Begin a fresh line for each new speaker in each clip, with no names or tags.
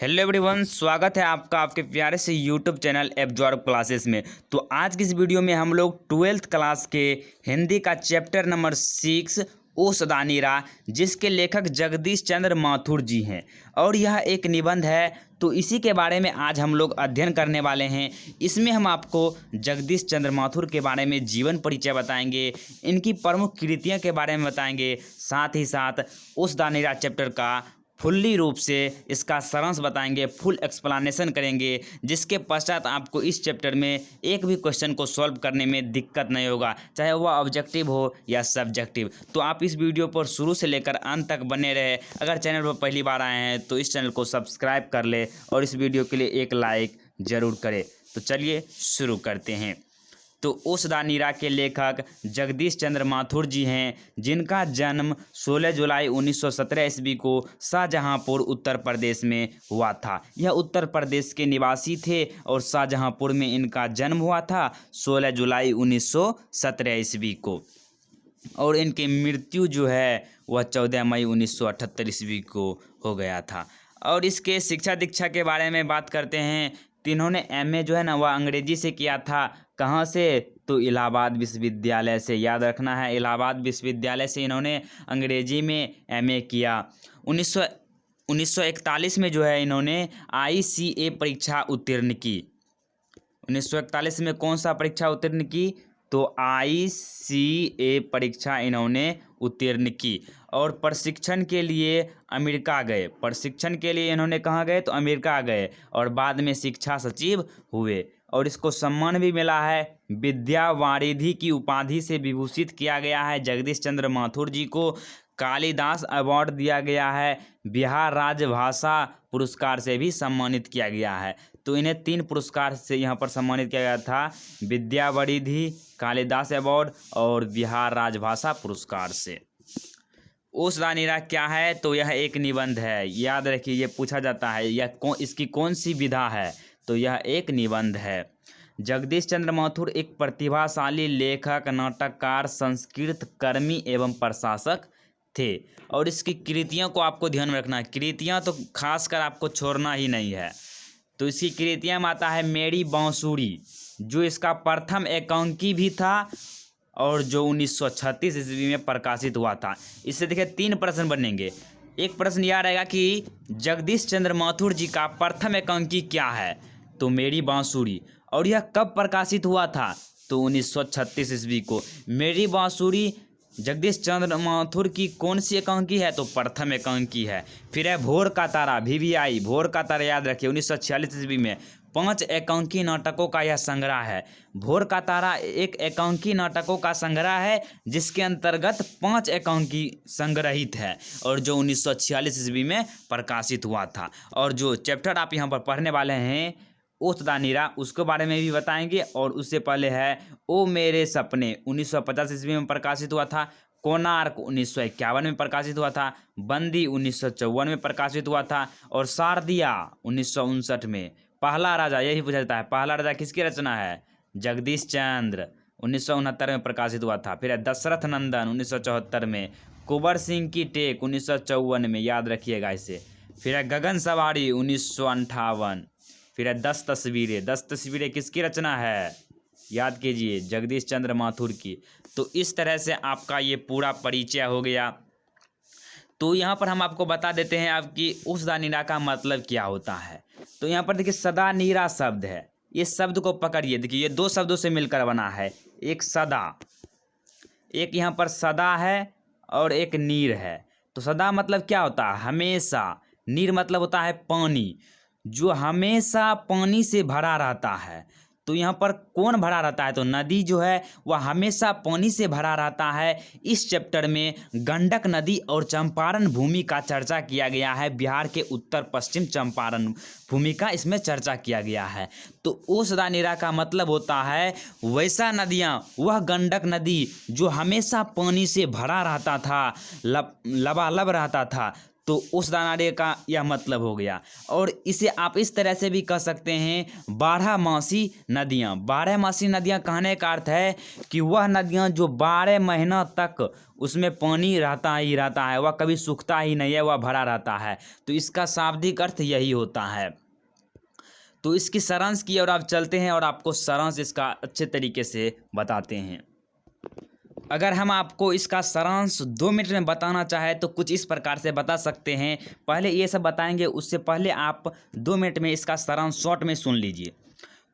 Hello everyone, स्वागत है आपका आपके प्यारे से यूट्यूब चैनल एब्जॉर्ब क्लासेस में। तो आज की इस वीडियो में हम लोग 12th क्लास के हिंदी का चैप्टर नंबर 6 ओ सदा नीरा, जिसके लेखक जगदीश चंद्र माथुर जी हैं और यह एक निबंध है। तो इसी के बारे में आज हम लोग अध्ययन करने वाले हैं। इसमें हम आपको जगदीश चंद्र माथुर के बारे में जीवन परिचय बताएंगे, इनकी प्रमुख कृतियों के बारे में बताएंगे, साथ ही साथ ओ सदा नीरा चैप्टर का फुल्ली रूप से इसका सारांश बताएंगे, फुल एक्सप्लेनेशन करेंगे, जिसके पश्चात आपको इस चैप्टर में एक भी क्वेश्चन को सॉल्व करने में दिक्कत नहीं होगा, चाहे वह ऑब्जेक्टिव हो या सब्जेक्टिव। तो आप इस वीडियो पर शुरू से लेकर अंत तक बने रहे। अगर चैनल पर पहली बार आए हैं तो इस चैनल को सब्सक्राइब कर ले और इस वीडियो के लिए एक लाइक ज़रूर करें। तो चलिए शुरू करते हैं। तो ओ सदा नीरा के लेखक जगदीश चंद्र माथुर जी हैं, जिनका जन्म 16 जुलाई 1917 ईस्वी को शाहजहांपुर उत्तर प्रदेश में हुआ था। यह उत्तर प्रदेश के निवासी थे और शाहजहांपुर में इनका जन्म हुआ था 16 जुलाई 1917 ईस्वी को, और इनकी मृत्यु जो है वह 14 मई 1978 ईस्वी को हो गया था। और इसके शिक्षा दीक्षा के बारे में बात करते हैं तो इन्होंने एमए जो है ना वह अंग्रेजी से किया था। कहाँ से? तो इलाहाबाद विश्वविद्यालय से। याद रखना है, इलाहाबाद विश्वविद्यालय से इन्होंने अंग्रेजी में एमए किया। 1941 में जो है इन्होंने आईसीए परीक्षा उत्तीर्ण की। 1941 में कौन सा परीक्षा उत्तीर्ण की? तो आईसीए परीक्षा इन्होंने उत्तीर्ण की। और प्रशिक्षण के लिए अमेरिका गए। प्रशिक्षण के लिए इन्होंने कहाँ गए? तो अमेरिका गए और बाद में शिक्षा सचिव हुए। और इसको सम्मान भी मिला है, विद्या वारिधि की उपाधि से विभूषित किया गया है। जगदीश चंद्र माथुर जी को कालिदास अवार्ड दिया गया है। बिहार राज्य भाषा पुरस्कार से भी सम्मानित किया गया है। तो इन्हें 3 पुरस्कार से यहाँ पर सम्मानित किया गया था, विद्या वारिधि, कालिदास अवार्ड और बिहार राजभाषा पुरस्कार से। ओ सदा नीरा क्या है? तो यह एक निबंध है। याद रखिए, ये पूछा जाता है इसकी कौन सी विधा है? तो यह एक निबंध है। जगदीश चंद्र माथुर एक प्रतिभाशाली लेखक, नाटककार, संस्कृत कर्मी एवं प्रशासक थे। और इसकी कृतियों को आपको ध्यान में रखना है। कृतियाँ तो खासकर आपको छोड़ना ही नहीं है। तो इसकी कृतियाँ में आता है मेरी बांसुरी, जो इसका प्रथम एकांकी भी था और जो 1936 ईस्वी में प्रकाशित हुआ था। इससे देखिए 3 प्रश्न बनेंगे। एक प्रश्न यह रहेगा कि जगदीश चंद्र माथुर जी का प्रथम एकांकी क्या है? तो मेरी बांसुरी। और यह कब प्रकाशित हुआ था? तो 1936 ईस्वी को। मेरी बांसुरी जगदीश चंद्र माथुर की कौन सी एकांकी है? तो प्रथम एकांकी है। फिर है भोर का तारा, VVI भोर का तारा। याद रखिए 1946 ईस्वी में 5 एकांकी नाटकों का यह संग्रह है। भोर का तारा एक एकांकी नाटकों का संग्रह है, जिसके अंतर्गत 5 एकांकी संग्रहित है और जो 1946 ईस्वी में प्रकाशित हुआ था। और जो चैप्टर आप यहाँ पर पढ़ने वाले हैं ओ सदा नीरा, उसके बारे में भी बताएंगे। और उससे पहले है ओ मेरे सपने, 1950 ईस्वी में प्रकाशित हुआ था। कोणार्क 1951 में प्रकाशित हुआ था। बंदी 1954 में प्रकाशित हुआ था। और शारदिया 1959 में। पहला राजा, यही पूछा जाता है, पहला राजा किसकी रचना है? जगदीश चंद्र, 1969 में प्रकाशित हुआ था। फिर है दशरथ नंदन 1974 में। कुंवर सिंह की टेक 1954 में। याद रखिएगा इसे। फिर है गगन सवारी 1958। फिर है 10 तस्वीरें। 10 तस्वीरें किसकी रचना है? याद कीजिए, जगदीश चंद्र माथुर की। तो इस तरह से आपका ये पूरा परिचय हो गया। तो यहाँ पर हम आपको बता देते हैं आपकी ओ सदा नीरा का मतलब क्या होता है। तो यहाँ पर देखिए सदा नीरा शब्द है, ये शब्द को पकड़िए। देखिए ये 2 शब्दों से मिलकर बना है, एक सदा, एक यहाँ पर सदा है और एक नीर है। तो सदा मतलब क्या होता है? हमेशा। नीर मतलब होता है पानी, जो हमेशा पानी से भरा रहता है। तो यहाँ पर कौन भरा रहता है? तो नदी जो है वह हमेशा पानी से भरा रहता है। इस चैप्टर में गंडक नदी और चंपारण भूमि का चर्चा किया गया है। बिहार के उत्तर पश्चिम चंपारण भूमि का इसमें चर्चा किया गया है। तो ओ सदा नीरा का मतलब होता है वैसा नदियाँ, वह गंडक नदी जो हमेशा पानी से भरा रहता था, लबालब रहता था। तो उस नारे का यह मतलब हो गया। और इसे आप इस तरह से भी कह सकते हैं बारहमासी नदियाँ। बारहमासी नदियाँ कहने का अर्थ है कि वह नदियाँ जो 12 महीना तक उसमें पानी रहता ही रहता है, वह कभी सूखता ही नहीं है, वह भरा रहता है। तो इसका शाब्दिक अर्थ यही होता है। तो इसकी सारांश की ओर आप चलते हैं और आपको सारांश इसका अच्छे तरीके से बताते हैं। अगर हम आपको इसका सारांश 2 मिनट में बताना चाहे तो कुछ इस प्रकार से बता सकते हैं। पहले ये सब बताएंगे, उससे पहले आप 2 मिनट में इसका सारांश शॉर्ट में सुन लीजिए।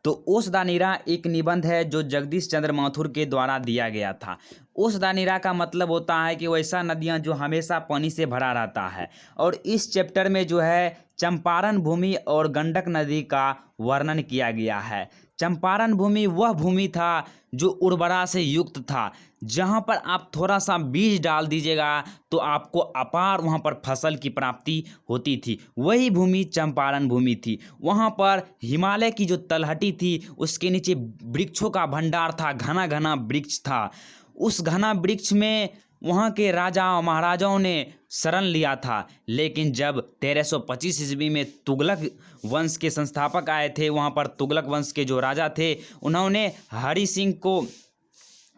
तो ओस दा नीरा एक निबंध है जो जगदीश चंद्र माथुर के द्वारा दिया गया था। ओस दा नीरा का मतलब होता है कि वैसा नदियाँ जो हमेशा पानी से भरा रहता है। और इस चैप्टर में जो है चंपारण भूमि और गंडक नदी का वर्णन किया गया है। चंपारण भूमि वह भूमि था जो उर्वरा से युक्त था, जहाँ पर आप थोड़ा सा बीज डाल दीजिएगा तो आपको अपार वहाँ पर फसल की प्राप्ति होती थी। वही भूमि चंपारण भूमि थी। वहाँ पर हिमालय की जो तलहटी थी उसके नीचे वृक्षों का भंडार था, घना घना वृक्ष था। उस घना वृक्ष में वहाँ के राजा और महाराजाओं ने शरण लिया था। लेकिन जब 1325 ईस्वी में तुगलक वंश के संस्थापक आए थे, वहाँ पर तुगलक वंश के जो राजा थे, उन्होंने हरि सिंह को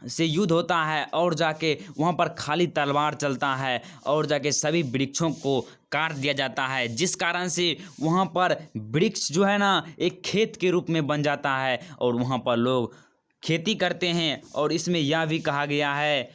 से युद्ध होता है और जाके वहाँ पर खाली तलवार चलता है और जाके सभी वृक्षों को काट दिया जाता है, जिस कारण से वहाँ पर वृक्ष जो है ना एक खेत के रूप में बन जाता है और वहाँ पर लोग खेती करते हैं। और इसमें यह भी कहा गया है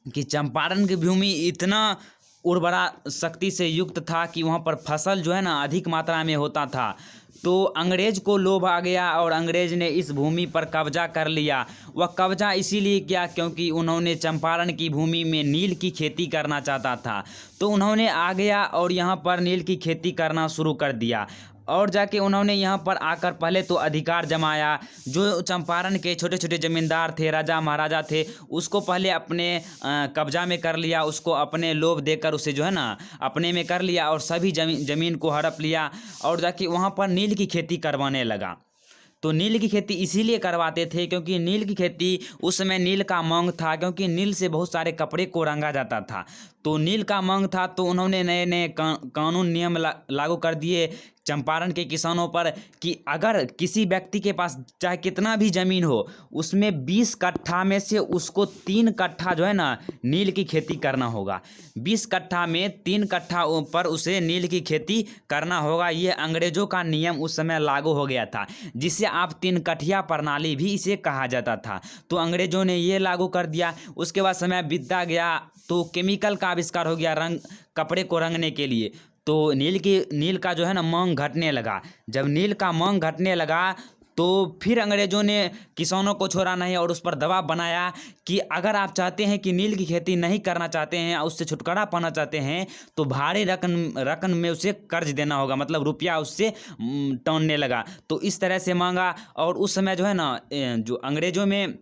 कि चंपारण की भूमि इतना उर्वरा शक्ति से युक्त था कि वहाँ पर फसल जो है ना अधिक मात्रा में होता था। तो अंग्रेज को लोभ आ गया और अंग्रेज ने इस भूमि पर कब्जा कर लिया। वह कब्जा इसीलिए किया क्योंकि उन्होंने चंपारण की भूमि में नील की खेती करना चाहता था। तो उन्होंने आ गया और यहाँ पर नील की खेती करना शुरू कर दिया और जाके उन्होंने यहाँ पर आकर पहले तो अधिकार जमाया। जो चंपारण के छोटे छोटे ज़मींदार थे, राजा महाराजा थे, उसको पहले अपने कब्जा में कर लिया, उसको अपने लोभ देकर उसे जो है ना अपने में कर लिया और सभी ज़मीन को हड़प लिया और जाके वहाँ पर नील की खेती करवाने लगा। तो नील की खेती इसीलिए करवाते थे क्योंकि नील की खेती उस समय नील का मांग था, क्योंकि नील से बहुत सारे कपड़े को रंगा जाता था। तो नील का मांग था तो उन्होंने नए नए कानून नियम लागू कर दिए चंपारण के किसानों पर कि अगर किसी व्यक्ति के पास चाहे कितना भी ज़मीन हो, उसमें 20 कट्ठा में से उसको 3 कट्ठा जो है ना नील की खेती करना होगा। 20 कट्ठा में 3 कट्ठा पर उसे नील की खेती करना होगा। ये अंग्रेज़ों का नियम उस समय लागू हो गया था, जिसे आप 3 कठिया प्रणाली भी इसे कहा जाता था। तो अंग्रेज़ों ने ये लागू कर दिया। उसके बाद समय बीतता गया तो केमिकल का आविष्कार हो गया कपड़े को रंगने के लिए। तो नील का जो है ना मांग घटने लगा। जब नील का मांग घटने लगा तो फिर अंग्रेज़ों ने किसानों को छोड़ा नहीं और उस पर दबाव बनाया कि अगर आप चाहते हैं कि नील की खेती नहीं करना चाहते हैं, उससे छुटकारा पाना चाहते हैं, तो भारी रकम में उसे कर्ज देना होगा, मतलब रुपया उससे टौनने लगा। तो इस तरह से मांगा और उस समय जो है ना जो अंग्रेज़ों में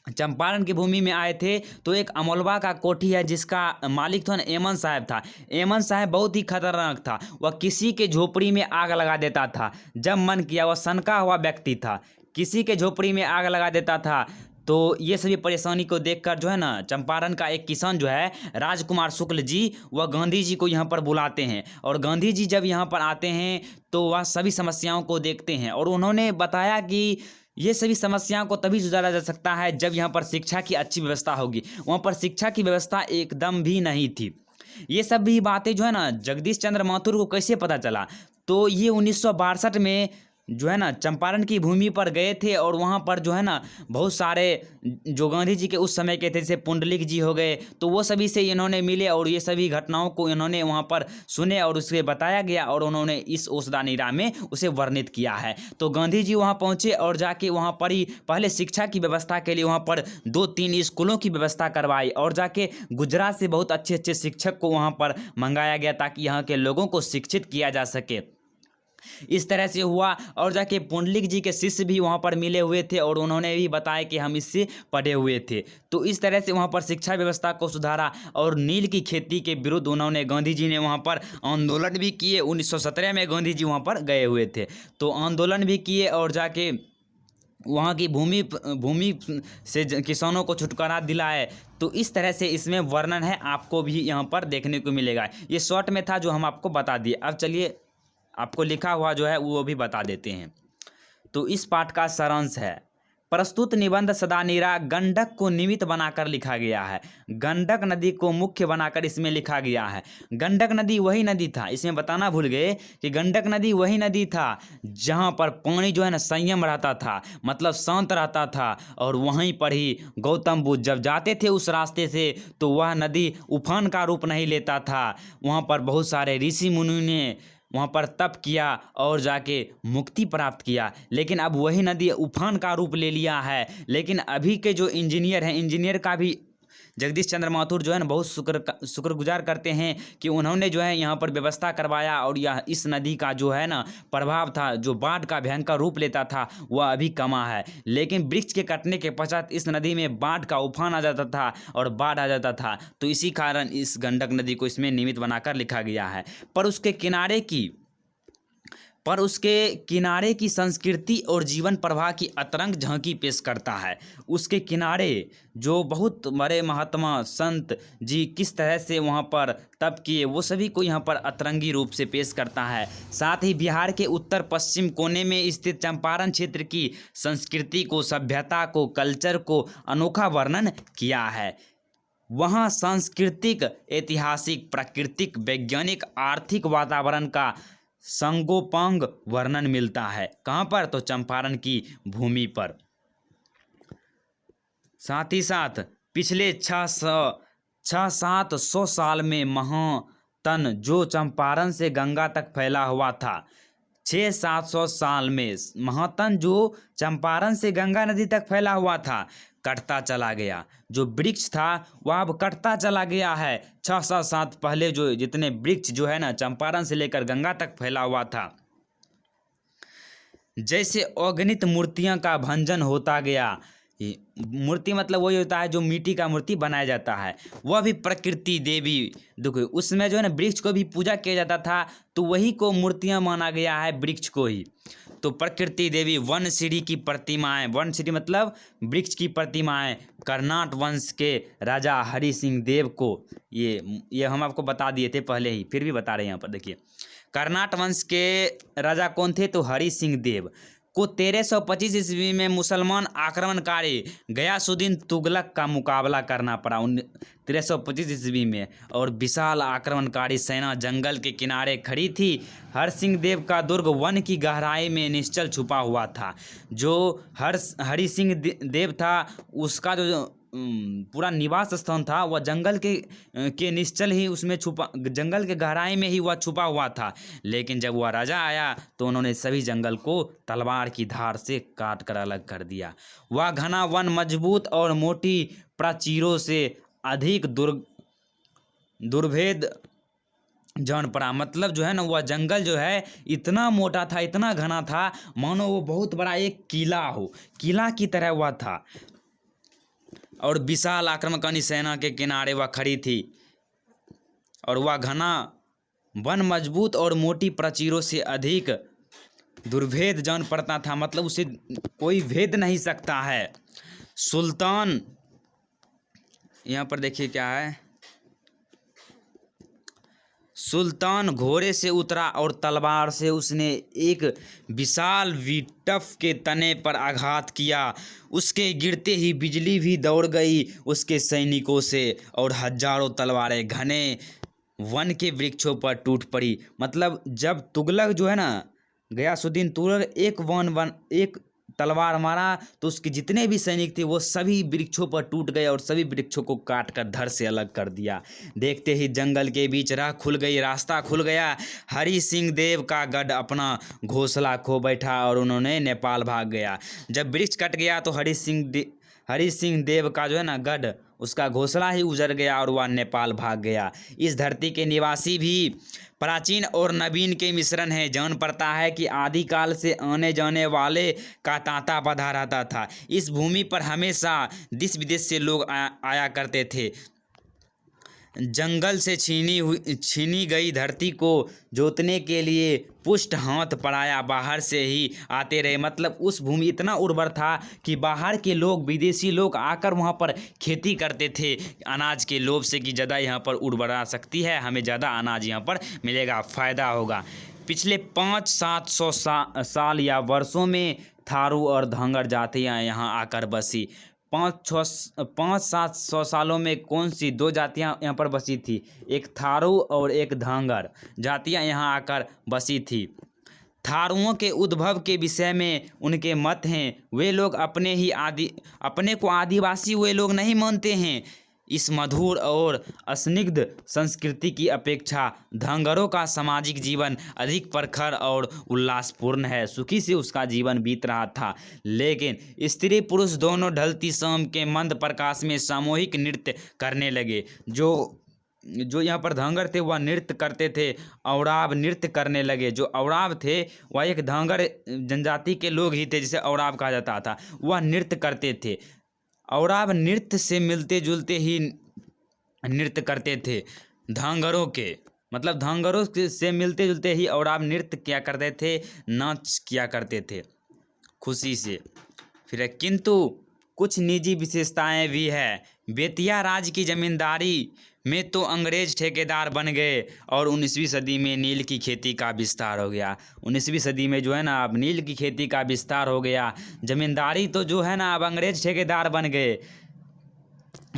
चंपारण की भूमि में आए थे तो एक अमोलवा का कोठी है जिसका मालिक था ना एमन साहब था। एमन साहब बहुत ही खतरनाक था। वह किसी के झोपड़ी में आग लगा देता था जब मन किया। वह सनका हुआ व्यक्ति था, किसी के झोपड़ी में आग लगा देता था। तो ये सभी परेशानी को देखकर जो है ना चंपारण का एक किसान जो है राजकुमार शुक्ल जी, वह गांधी जी को यहाँ पर बुलाते हैं और गांधी जी जब यहाँ पर आते हैं तो वह सभी समस्याओं को देखते हैं और उन्होंने बताया कि ये सभी समस्याओं को तभी सुधारा जा सकता है जब यहाँ पर शिक्षा की अच्छी व्यवस्था होगी। वहाँ पर शिक्षा की व्यवस्था एकदम भी नहीं थी। ये सब भी बातें जो है ना जगदीश चंद्र माथुर को कैसे पता चला, तो ये 1962 में जो है ना चंपारण की भूमि पर गए थे और वहाँ पर जो है ना बहुत सारे जो गांधी जी के उस समय के थे, जैसे पुंडलिक जी हो गए, तो वो सभी से इन्होंने मिले और ये सभी घटनाओं को इन्होंने वहाँ पर सुने और उसे बताया गया और उन्होंने इस ओस दा नीरा में उसे वर्णित किया है। तो गांधी जी वहाँ पहुँचे और जाके वहाँ पर ही पहले शिक्षा की व्यवस्था के लिए वहाँ पर 2-3 स्कूलों की व्यवस्था करवाई और जाके गुजरात से बहुत अच्छे अच्छे शिक्षक को वहाँ पर मंगाया गया ताकि यहाँ के लोगों को शिक्षित किया जा सके। इस तरह से हुआ और जाके पुंडलिक जी के शिष्य भी वहाँ पर मिले हुए थे और उन्होंने भी बताया कि हम इससे पढ़े हुए थे। तो इस तरह से वहाँ पर शिक्षा व्यवस्था को सुधारा और नील की खेती के विरुद्ध उन्होंने गांधी जी ने वहाँ पर आंदोलन भी किए। 1917 में गांधी जी वहाँ पर गए हुए थे, तो आंदोलन भी किए और जाके वहाँ की भूमि से किसानों को छुटकारा दिलाए। तो इस तरह से इसमें वर्णन है, आपको भी यहाँ पर देखने को मिलेगा। ये शॉर्ट में था जो हम आपको बता दिए। अब चलिए आपको लिखा हुआ जो है वो भी बता देते हैं। तो इस पाठ का सारांश है, प्रस्तुत निबंध सदानीरा गंडक को निमित्त बनाकर लिखा गया है। गंडक नदी को मुख्य बनाकर इसमें लिखा गया है। गंडक नदी वही नदी था, इसमें बताना भूल गए कि गंडक नदी वही नदी था जहाँ पर पानी जो है ना संयम रहता था, मतलब शांत रहता था। और वहीं पर ही गौतम बुद्ध जब जाते थे उस रास्ते से तो वह नदी उफान का रूप नहीं लेता था। वहाँ पर बहुत सारे ऋषि मुनि ने वहाँ पर तप किया और जाके मुक्ति प्राप्त किया। लेकिन अब वही नदी उफान का रूप ले लिया है। लेकिन अभी के जो इंजीनियर हैं, इंजीनियर का भी जगदीश चंद्र माथुर जो है ना बहुत शुक्रगुजार करते हैं कि उन्होंने जो है यहाँ पर व्यवस्था करवाया। और यह इस नदी का जो है ना प्रभाव था, जो बाढ़ का भयंकर रूप लेता था, वह अभी कमा है। लेकिन वृक्ष के कटने के पश्चात इस नदी में बाढ़ का उफान आ जाता था और बाढ़ आ जाता था। तो इसी कारण इस गंडक नदी को इसमें निमित्त बनाकर लिखा गया है। पर उसके किनारे की संस्कृति और जीवन प्रवाह की अतरंग झांकी पेश करता है। उसके किनारे जो बहुत बड़े महात्मा संत जी किस तरह से वहाँ पर तप किए, वो सभी को यहाँ पर अतरंगी रूप से पेश करता है। साथ ही बिहार के उत्तर पश्चिम कोने में स्थित चंपारण क्षेत्र की संस्कृति को, सभ्यता को, कल्चर को अनोखा वर्णन किया है। वहाँ सांस्कृतिक, ऐतिहासिक, प्राकृतिक, वैज्ञानिक, आर्थिक वातावरण का संगोपांग वर्णन मिलता है। कहाँ पर? तो चंपारण की भूमि पर। साथ ही साथ पिछले 600-700 साल में महातन जो चंपारण से गंगा तक फैला हुआ था, 600-700 साल में महातन जो चंपारण से गंगा नदी तक फैला हुआ था, कटता चला गया। जो वृक्ष था वह अब कटता चला गया है। 600 साल पहले जो जितने वृक्ष जो है ना चंपारण से लेकर गंगा तक फैला हुआ था, जैसे अगणित मूर्तियों का भंजन होता गया। मूर्ति मतलब वही होता है जो मिट्टी का मूर्ति बनाया जाता है। वह भी प्रकृति देवी, देखो उसमें जो है ना वृक्ष को भी पूजा किया जाता था, तो वही को मूर्तियाँ माना गया है, वृक्ष को ही। तो प्रकृति देवी, वन सीढ़ी की प्रतिमाएं, वन सीढ़ी मतलब वृक्ष की प्रतिमाएं, कर्नाट वंश के राजा हरि सिंह देव को, ये हम आपको बता दिए थे पहले ही, फिर भी बता रहे हैं यहाँ पर देखिए। कर्नाट वंश के राजा कौन थे? तो हरि सिंह देव को 1325 ईस्वी में मुसलमान आक्रमणकारी गयासुद्दीन तुगलक का मुकाबला करना पड़ा 1325 ईस्वी में। और विशाल आक्रमणकारी सेना जंगल के किनारे खड़ी थी। हरि सिंह देव का दुर्ग वन की गहराई में निश्चल छुपा हुआ था। जो हरि सिंह देव था उसका जो पूरा निवास स्थान था वह जंगल के निश्चल ही उसमें छुपा, जंगल के गहराई में ही वह छुपा हुआ था। लेकिन जब वह राजा आया तो उन्होंने सभी जंगल को तलवार की धार से काट कर अलग कर दिया। वह घना वन मजबूत और मोटी प्राचीरों से अधिक दुर्भेद जान पड़ा। मतलब जो है ना वह जंगल जो है इतना मोटा था, इतना घना था, मानो वो बहुत बड़ा एक किला हो, किला की तरह वह था। और विशाल आक्रमणकारी सेना के किनारे वह खड़ी थी। और वह घना वन मजबूत और मोटी प्राचीरों से अधिक दुर्भेद जान पड़ता था, मतलब उसे कोई भेद नहीं सकता है। सुल्तान, यहाँ पर देखिए क्या है, सुल्तान घोड़े से उतरा और तलवार से उसने एक विशाल विटफ के तने पर आघात किया। उसके गिरते ही बिजली भी दौड़ गई उसके सैनिकों से और हजारों तलवारें घने वन के वृक्षों पर टूट पड़ी। मतलब जब तुगलक जो है ना गयासुद्दीन तुगलक एक तलवार मारा तो उसके जितने भी सैनिक थे वो सभी वृक्षों पर टूट गए और सभी वृक्षों को काट कर धड़ से अलग कर दिया। देखते ही जंगल के बीच राह खुल गई, रास्ता खुल गया। हरि सिंह देव का गढ़ अपना घोंसला खो बैठा और उन्होंने नेपाल भाग गया। जब वृक्ष कट गया तो हरि सिंह देव का जो है ना गढ़, उसका घोंसला ही उजड़ गया और वह नेपाल भाग गया। इस धरती के निवासी भी प्राचीन और नवीन के मिश्रण है। जान पड़ता है कि आदिकाल से आने जाने वाले का तांता बंधा रहता था। इस भूमि पर हमेशा देश विदेश से लोग आया करते थे। जंगल से छीनी गई धरती को जोतने के लिए पुष्ट हाथ पराया बाहर से ही आते रहे। मतलब उस भूमि इतना उर्वर था कि बाहर के लोग, विदेशी लोग आकर वहाँ पर खेती करते थे अनाज के लोभ से कि ज़्यादा यहाँ पर उर्वरा शक्ति है, हमें ज़्यादा अनाज यहाँ पर मिलेगा, फ़ायदा होगा। पिछले 500-700 साल या वर्षों में थारू और धांगर जातियाँ यहाँ आकर बसी। 500-700 सालों में कौन सी दो जातियाँ यहाँ पर बसी थी? एक थारू और एक धांगर जातियाँ यहाँ आकर बसी थी। थारुओं के उद्भव के विषय में उनके मत हैं। वे लोग अपने को आदिवासी वे लोग नहीं मानते हैं। इस मधुर और स्निग्ध संस्कृति की अपेक्षा धांगरों का सामाजिक जीवन अधिक प्रखर और उल्लासपूर्ण है। सुखी से उसका जीवन बीत रहा था, लेकिन स्त्री पुरुष दोनों ढलती शाम के मंद प्रकाश में सामूहिक नृत्य करने लगे। जो यहाँ पर धांगर थे वह नृत्य करते थे, औराव नृत्य करने लगे। जो औराव थे वह एक धांगर जनजाति के लोग ही थे, जिसे औराव कहा जाता था। वह नृत्य करते थे। औराव नृत्य से मिलते जुलते ही नृत्य करते थे धांगरों के, मतलब धांगरों से मिलते जुलते ही औराव नृत्य क्या करते थे, नाच किया करते थे खुशी से। फिर किंतु कुछ निजी विशेषताएं भी है। बेतिया राज की जमींदारी में तो अंग्रेज ठेकेदार बन गए और 19वीं सदी में नील की खेती का विस्तार हो गया। 19वीं सदी में जो है ना, अब नील की खेती का विस्तार हो गया। जमींदारी तो जो है ना अब अंग्रेज ठेकेदार बन गए।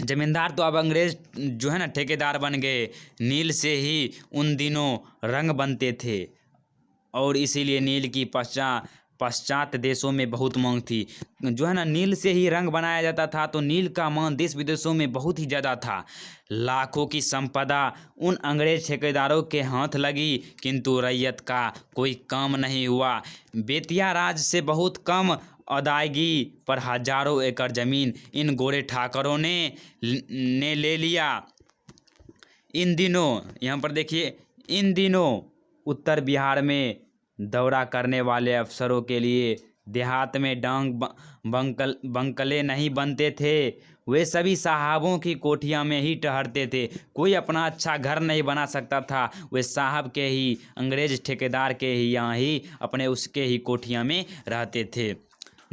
जमींदार तो अब अंग्रेज जो है ना ठेकेदार बन गए। नील से ही उन दिनों रंग बनते थे और इसीलिए नील की पश्चात देशों में बहुत मांग थी। जो है ना नील से ही रंग बनाया जाता था, तो नील का मान देश विदेशों में बहुत ही ज़्यादा था। लाखों की संपदा उन अंग्रेज ठेकेदारों के हाथ लगी, किंतु रैयत का कोई काम नहीं हुआ। बेतिया राज से बहुत कम अदायगी पर हजारों एकड़ जमीन इन गोरे ठाकरों ने ले लिया। इन दिनों यहाँ पर देखिए, इन दिनों उत्तर बिहार में दौरा करने वाले अफसरों के लिए देहात में डांग बंकले नहीं बनते थे। वे सभी साहबों की कोठियाँ में ही ठहरते थे। कोई अपना अच्छा घर नहीं बना सकता था। वे साहब के ही, अंग्रेज ठेकेदार के ही यहाँ ही अपने उसके ही कोठियाँ में रहते थे।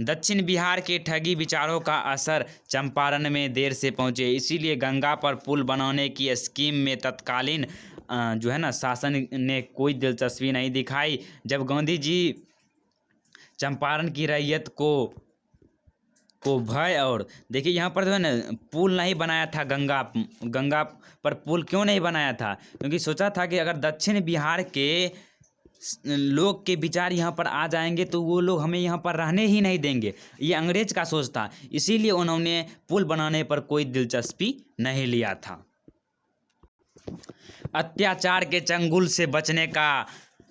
दक्षिण बिहार के ठगी विचारों का असर चंपारण में देर से पहुँचे, इसीलिए गंगा पर पुल बनाने की स्कीम में तत्कालीन जो है ना शासन ने कोई दिलचस्पी नहीं दिखाई। जब गांधी जी चंपारण की रैयत को भय, और देखिए यहाँ पर जो है ना पुल नहीं बनाया था, गंगा पर पुल क्यों नहीं बनाया था? क्योंकि सोचा था कि अगर दक्षिण बिहार के लोग के विचार यहाँ पर आ जाएंगे तो वो लोग हमें यहाँ पर रहने ही नहीं देंगे। ये अंग्रेज का सोच था, इसीलिए उन्होंने पुल बनाने पर कोई दिलचस्पी नहीं लिया था। अत्याचार के चंगुल से बचने का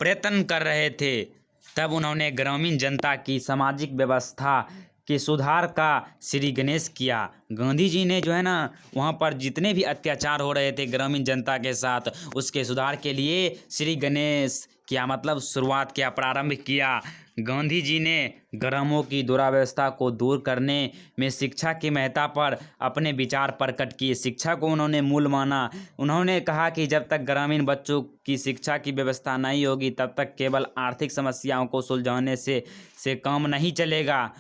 प्रयत्न कर रहे थे, तब उन्होंने ग्रामीण जनता की सामाजिक व्यवस्था के सुधार का श्री गणेश किया। गांधी जी ने जो है ना वहाँ पर जितने भी अत्याचार हो रहे थे ग्रामीण जनता के साथ, उसके सुधार के लिए श्री गणेश किया, मतलब शुरुआत किया, प्रारंभ किया। गांधी जी ने ग्रामों की दुरावस्था को दूर करने में शिक्षा की महत्ता पर अपने विचार प्रकट किए। शिक्षा को उन्होंने मूल माना। उन्होंने कहा कि जब तक ग्रामीण बच्चों की शिक्षा की व्यवस्था नहीं होगी, तब तक केवल आर्थिक समस्याओं को सुलझाने से काम नहीं चलेगा।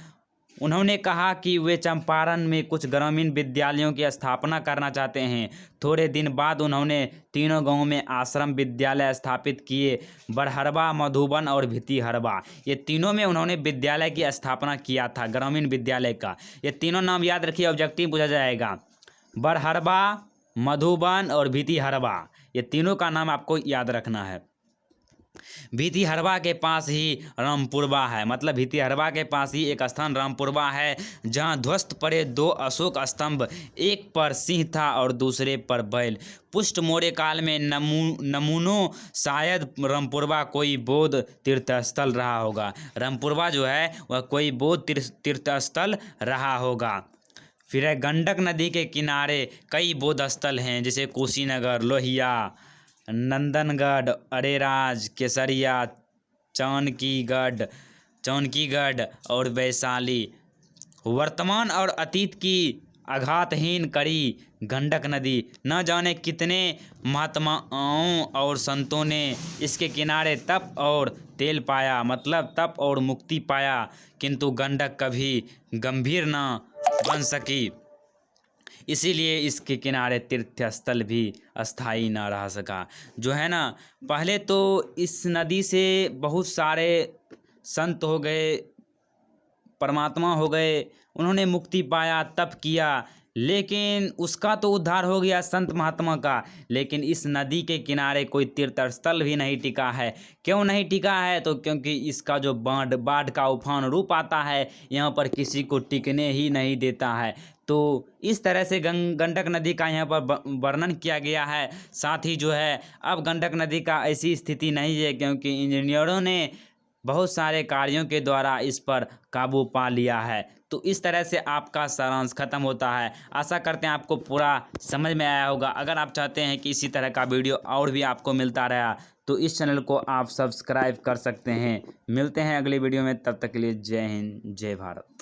उन्होंने कहा कि वे चंपारण में कुछ ग्रामीण विद्यालयों की स्थापना करना चाहते हैं। थोड़े दिन बाद उन्होंने तीनों गांवों में आश्रम विद्यालय स्थापित किए, बड़हरवा, मधुबन और भितिहरवा। ये तीनों में उन्होंने विद्यालय की स्थापना किया था, ग्रामीण विद्यालय का। ये तीनों नाम याद रखिए, ऑब्जेक्टिव पूछा जाएगा। बड़हरवा, मधुबन और भितिहरवा, ये तीनों का नाम आपको याद रखना है। भितिहरवा के पास ही रामपुरवा है, मतलब भितिहरवा के पास ही एक स्थान रामपुरवा है, जहां ध्वस्त पड़े 2 अशोक स्तंभ, एक पर सिंह था और दूसरे पर बैल। पुष्ट मौर्य काल में नमूनों शायद रामपुरवा कोई बौद्ध तीर्थस्थल रहा होगा। रामपुरवा जो है वह कोई बौद्ध तीर्थस्थल रहा होगा। फिर है गंडक नदी के किनारे कई बौद्ध स्थल हैं, जैसे कुशीनगर, लोहिया, नंदनगढ़, अरेराज, केसरिया, चानकीगढ़ और वैशाली। वर्तमान और अतीत की आघातहीन करी गंडक नदी। न जाने कितने महात्माओं और संतों ने इसके किनारे तप और तेल पाया, मतलब तप और मुक्ति पाया, किंतु गंडक कभी गंभीर न बन सकी। इसीलिए इसके किनारे तीर्थ स्थल भी अस्थाई न रह सका। जो है ना, पहले तो इस नदी से बहुत सारे संत हो गए, परमात्मा हो गए, उन्होंने मुक्ति पाया, तप किया, लेकिन उसका तो उद्धार हो गया संत महात्मा का, लेकिन इस नदी के किनारे कोई तीर्थ स्थल भी नहीं टिका है। क्यों नहीं टिका है? तो क्योंकि इसका जो बाढ़ का उफान रूप आता है, यहाँ पर किसी को टिकने ही नहीं देता है। तो इस तरह से गंडक नदी का यहाँ पर वर्णन किया गया है। साथ ही जो है, अब गंडक नदी का ऐसी स्थिति नहीं है, क्योंकि इंजीनियरों ने बहुत सारे कार्यों के द्वारा इस पर काबू पा लिया है। तो इस तरह से आपका सारांश खत्म होता है। आशा करते हैं आपको पूरा समझ में आया होगा। अगर आप चाहते हैं कि इसी तरह का वीडियो और भी आपको मिलता रहा, तो इस चैनल को आप सब्सक्राइब कर सकते हैं। मिलते हैं अगली वीडियो में, तब तक के लिए जय हिंद, जय भारत।